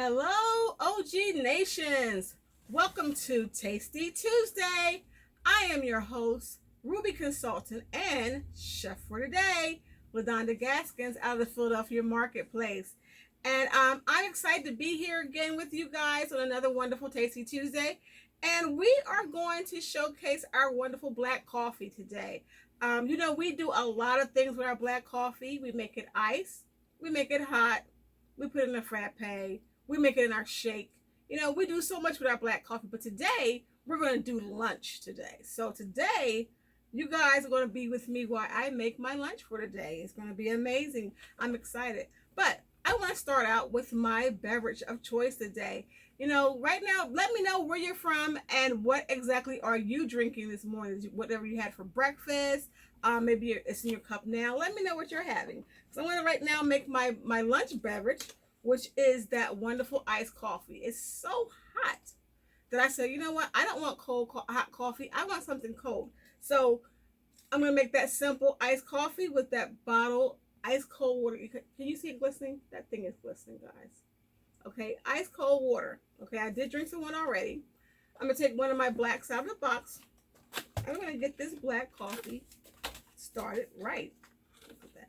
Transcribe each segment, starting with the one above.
Hello, OG Nations. Welcome to Tasty Tuesday. I am your host, Ruby Consultant and Chef for today, LaDonda Gaskins out of the Philadelphia Marketplace. And I'm excited to be here again with you guys on another wonderful Tasty Tuesday. And we are going to showcase our wonderful black coffee today. We do a lot of things with our black coffee. We make it iced, we make it hot, we put it in a frappe, we make it in our shake. We do so much with our black coffee, but today we're going to do lunch today. So today, you guys are going to be with me while I make my lunch for today. It's going to be amazing. I'm excited. But I want to start out with my beverage of choice today. Right now, let me know where you're from and what exactly are you drinking this morning. Whatever you had for breakfast, maybe it's in your cup now. Let me know what you're having. So I'm going to right now make my lunch beverage, which is that wonderful iced coffee. It's so hot that I said, you know what? I don't want hot coffee. I want something cold. So I'm going to make that simple iced coffee with that bottle ice cold water. Can you see it glistening? That thing is glistening, guys. Okay, ice cold water. Okay, I did drink some one already. I'm going to take one of my blacks out of the box. I'm going to get this black coffee started right. Look at that.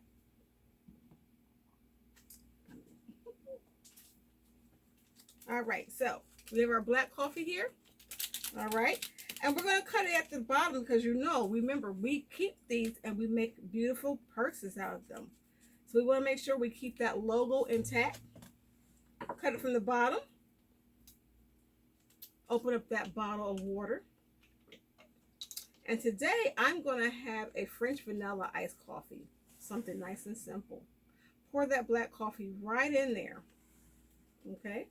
All right, so we have our black coffee here. All right, and we're going to cut it at the bottom because remember, we keep these and we make beautiful purses out of them. So we want to make sure we keep that logo intact. Cut it from the bottom. Open up that bottle of water. And today I'm going to have a French vanilla iced coffee. Something nice and simple. Pour that black coffee right in there. Okay.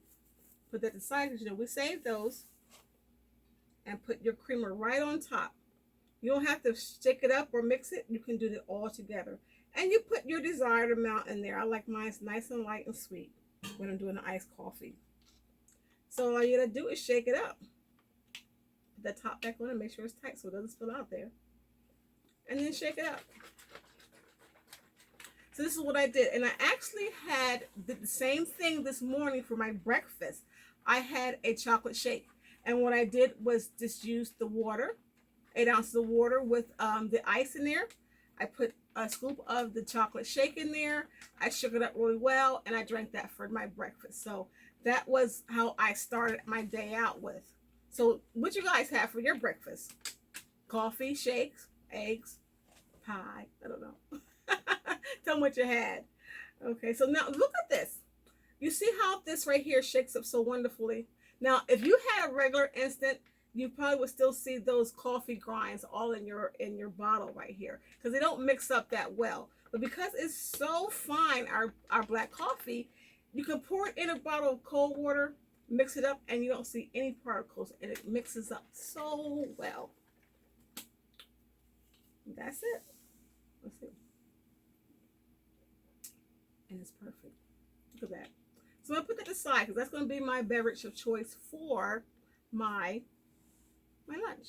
Put that aside because we saved those. And put your creamer right on top. You don't have to shake it up or mix it. You can do it all together. And you put your desired amount in there. I like mine nice and light and sweet when I'm doing the iced coffee. So all you gotta do is shake it up. Put the top back on and make sure it's tight so it doesn't spill out there. And then shake it up. So this is what I did. And I actually did the same thing this morning for my breakfast. I had a chocolate shake. And what I did was just use the water, 8 ounces of water with the ice in there. I put a scoop of the chocolate shake in there. I shook it up really well, and I drank that for my breakfast. So that was how I started my day out with. So what you guys have for your breakfast? Coffee, shakes, eggs, pie. I don't know. Tell them what you had. Okay, so now look at this. You see how this right here shakes up so wonderfully? Now, if you had a regular instant, you probably would still see those coffee grinds all in your bottle right here because they don't mix up that well. But because it's so fine, our black coffee, you can pour it in a bottle of cold water, mix it up, and you don't see any particles, and it mixes up so well. That's it. Let's see. And it's perfect. Look at that. So I'm going to put that aside because that's going to be my beverage of choice for my lunch.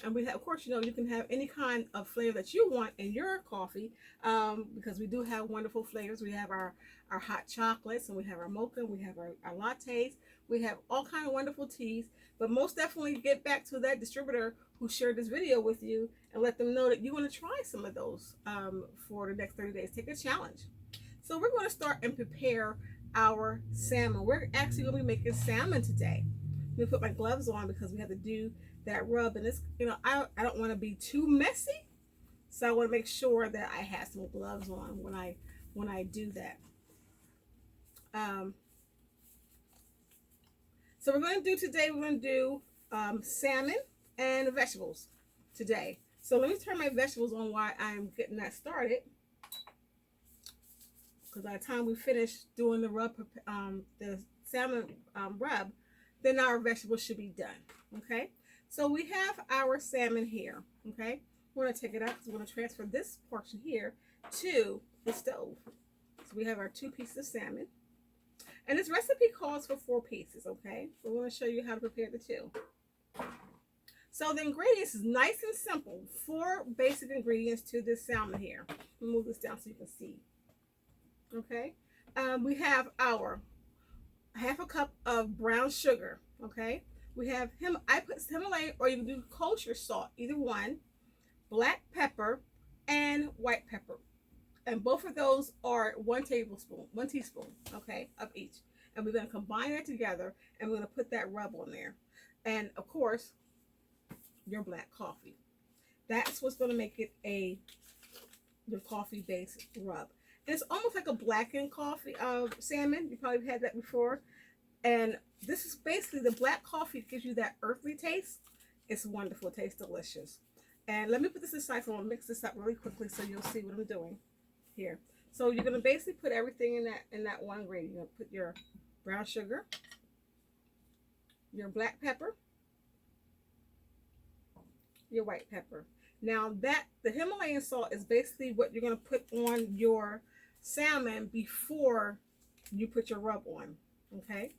And we have, of course, you can have any kind of flavor that you want in your coffee because we do have wonderful flavors. We have our hot chocolates, and we have our mocha, and we have our lattes. We have all kinds of wonderful teas. But most definitely get back to that distributor who shared this video with you and let them know that you want to try some of those for the next 30 days. Take a challenge. So we're going to start and prepare our salmon. We're actually going to be making salmon today. I'm going to put my gloves on because we have to do that rub. And this, I don't want to be too messy. So I want to make sure that I have some gloves on when I do that. So we're going to do salmon and vegetables today. So let me turn my vegetables on while I'm getting that started. Because by the time we finish doing the salmon rub, then our vegetables should be done. Okay, so we have our salmon here. Okay, we're going to take it out because we're going to transfer this portion here to the stove. So we have our 2 pieces of salmon, and this recipe calls for 4 pieces. Okay, so we're going to show you how to prepare the 2. So the ingredients is nice and simple. 4 basic ingredients to this salmon here. Let me move this down so you can see. Okay, we have our half a cup of brown sugar. Okay, we have him. I put Himalayan, or you can do kosher salt, either one. Black pepper and white pepper, and both of those are 1 tablespoon, 1 teaspoon, okay, of each. And we're going to combine that together, and we're going to put that rub on there. And of course, your black coffee. That's what's going to make it your coffee based rub. And it's almost like a blackened coffee salmon. You probably had that before. And this is basically the black coffee gives you that earthly taste. It's wonderful. It tastes delicious. And let me put this aside, so I'm going to mix this up really quickly so you'll see what I'm doing here. So you're going to basically put everything in that one ingredient. You're going to put your brown sugar, your black pepper, your white pepper. Now the Himalayan salt is basically what you're going to put on your salmon before you put your rub on. Okay.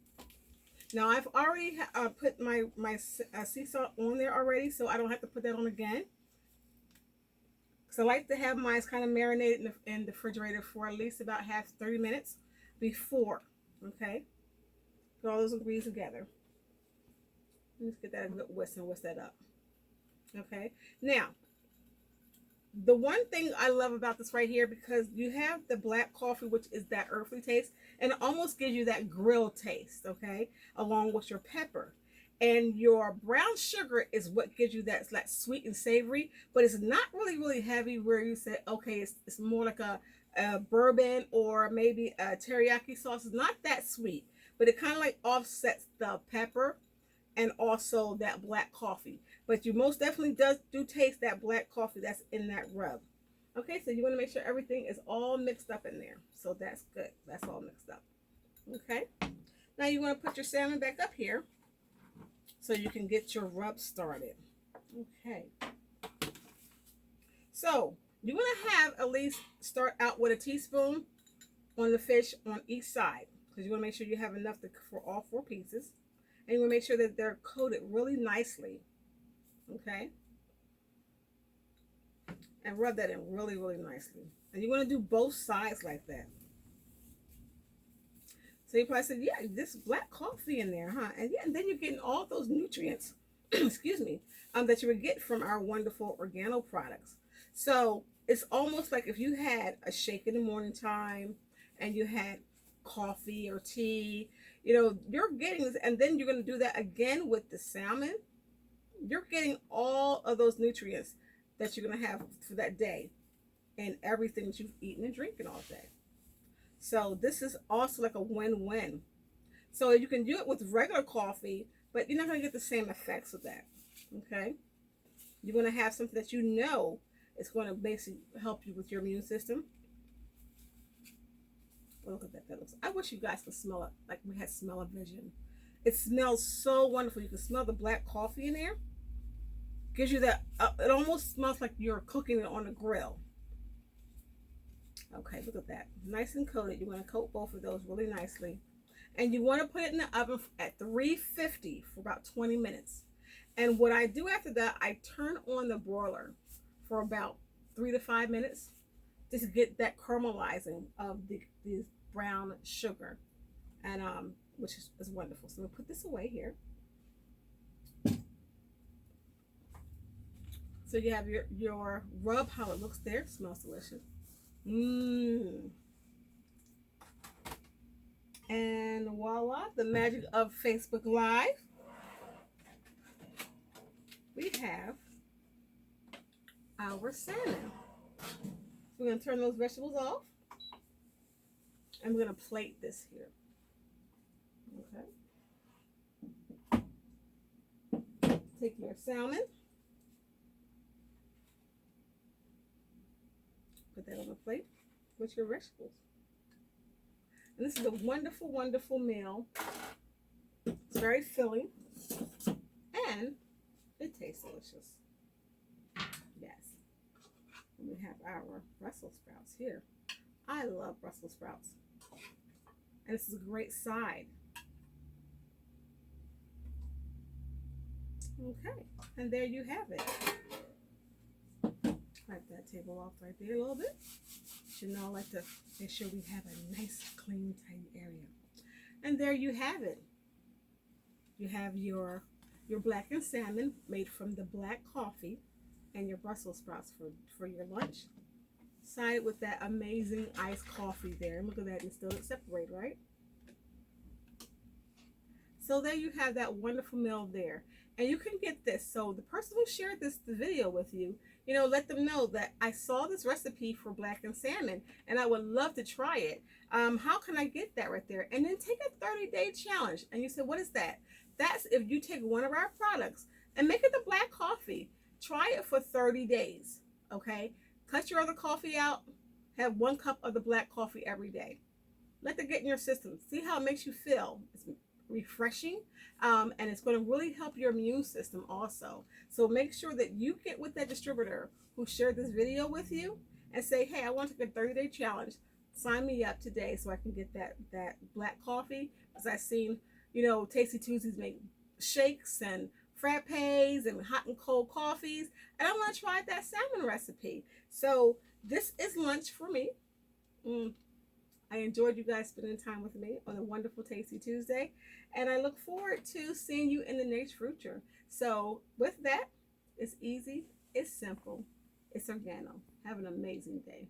Now I've already put my sea salt on there already, so I don't have to put that on again. So I like to have mine kind of marinated in the refrigerator for at least about 30 minutes before. Okay. Put all those ingredients together. Let's get that a good whisk and whisk that up. Okay. Now, the one thing I love about this right here, because you have the black coffee, which is that earthly taste, and it almost gives you that grilled taste, okay, along with your pepper. And your brown sugar is what gives you that sweet and savory, but it's not really heavy where you say, okay, it's more like a bourbon or maybe a teriyaki sauce. It's not that sweet, but it kind of like offsets the pepper and also that black coffee. But you most definitely do taste that black coffee that's in that rub. Okay, so you want to make sure everything is all mixed up in there. So that's good. That's all mixed up. Okay. Now you want to put your salmon back up here so you can get your rub started. Okay. So you want to have at least start out with a teaspoon on the fish on each side, because you want to make sure you have enough for all 4 pieces. And you want to make sure that they're coated really nicely. Okay. And rub that in really nicely. And you want to do both sides like that. So you probably said, yeah, this black coffee in there, huh? And yeah, and then you're getting all those nutrients, excuse me, that you would get from our wonderful organo products. So it's almost like if you had a shake in the morning time and you had coffee or tea, you know, you're getting this, and then you're going to do that again with the salmon. You're getting all of those nutrients that you're going to have for that day and everything that you've eaten and drinking all day. So this is also like a win-win. So you can do it with regular coffee, but you're not going to get the same effects with that. Okay? You're going to have something that you know is going to basically help you with your immune system. Oh, look at that. That looks. I wish you guys could smell it like we had smell-o-vision. It smells so wonderful. You can smell the black coffee in there. Gives you that. It almost smells like you're cooking it on a grill. Okay, look at that. Nice and coated. You want to coat both of those really nicely. And you want to put it in the oven at 350 for about 20 minutes. And what I do after that, I turn on the broiler for about 3 to 5 minutes just to get that caramelizing of the brown sugar, and which is wonderful. So I'm gonna put this away here. So you have your rub, how it looks there. It smells delicious. And voila, the magic of Facebook Live. We have our salmon. We're going to turn those vegetables off. And we're going to plate this here. Okay. Take your salmon. Put that on the plate with your vegetables. And this is a wonderful, wonderful meal. It's very filling. And it tastes delicious. Yes. And we have our Brussels sprouts here. I love Brussels sprouts. And this is a great side. Okay. And there you have it. Wipe that table off right there a little bit. You know, I like to make sure we have a nice, clean, tidy area. And And there you have it. You have your blackened salmon made from the black coffee and your Brussels sprouts for your lunch. Side with that amazing iced coffee there. And look at that, and still it separate, right? So there you have that wonderful meal there. And you can get this. So the person who shared the video with you, let them know that I saw this recipe for blackened salmon and I would love to try it. How can I get that right there? And then take a 30-day challenge. And you say, what is that? That's if you take one of our products and make it the black coffee. Try it for 30 days, okay? Cut your other coffee out. Have 1 cup of the black coffee every day. Let that get in your system. See how it makes you feel. It's refreshing, and it's going to really help your immune system also. So make sure that you get with that distributor who shared this video with you and say, hey, I want to get a 30-day challenge. Sign me up today so I can get that black coffee, because I've seen Tasty Tuesdays make shakes and frappes and hot and cold coffees, and I want to try that salmon recipe. So this is lunch for me. I enjoyed you guys spending time with me on a wonderful Tasty Tuesday, and I look forward to seeing you in the next future. So with that, it's easy, it's simple, it's organo. Have an amazing day.